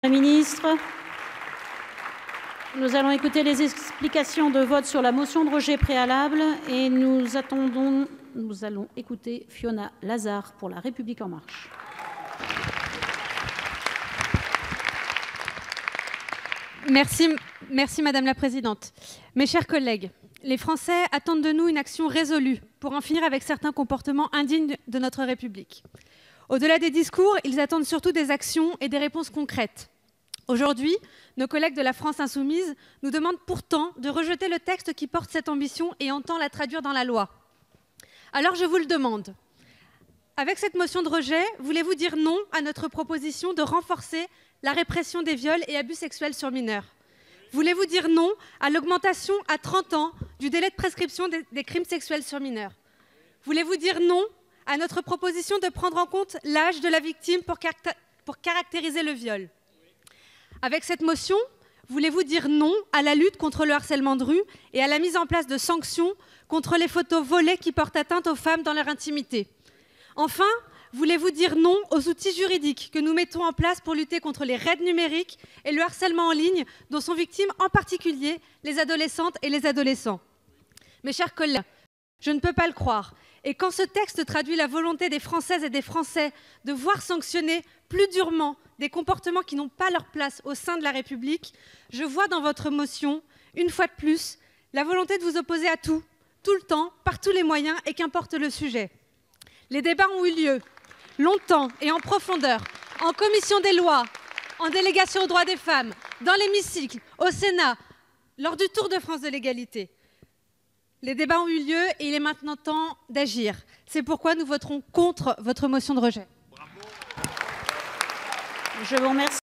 Madame la ministre, nous allons écouter les explications de vote sur la motion de rejet préalable et nous allons écouter Fiona Lazard pour La République En Marche. Merci Madame la Présidente. Mes chers collègues, les Français attendent de nous une action résolue pour en finir avec certains comportements indignes de notre République. Au-delà des discours, ils attendent surtout des actions et des réponses concrètes. Aujourd'hui, nos collègues de la France Insoumise nous demandent pourtant de rejeter le texte qui porte cette ambition et entend la traduire dans la loi. Alors je vous le demande, avec cette motion de rejet, voulez-vous dire non à notre proposition de renforcer la répression des viols et abus sexuels sur mineurs? Voulez-vous dire non à l'augmentation à 30 ans du délai de prescription des crimes sexuels sur mineurs? Voulez-vous dire non à notre proposition de prendre en compte l'âge de la victime pour caractériser le viol? Avec cette motion, voulez-vous dire non à la lutte contre le harcèlement de rue et à la mise en place de sanctions contre les photos volées qui portent atteinte aux femmes dans leur intimité? Enfin, voulez-vous dire non aux outils juridiques que nous mettons en place pour lutter contre les raids numériques et le harcèlement en ligne dont sont victimes en particulier les adolescentes et les adolescents? Mes chers collègues, je ne peux pas le croire. Et quand ce texte traduit la volonté des Françaises et des Français de voir sanctionner plus durement des comportements qui n'ont pas leur place au sein de la République, je vois dans votre motion, une fois de plus, la volonté de vous opposer à tout, tout le temps, par tous les moyens et qu'importe le sujet. Les débats ont eu lieu longtemps et en profondeur, en commission des lois, en délégation aux droits des femmes, dans l'hémicycle, au Sénat, lors du Tour de France de l'égalité. Les débats ont eu lieu et il est maintenant temps d'agir. C'est pourquoi nous voterons contre votre motion de rejet. Je vous remercie.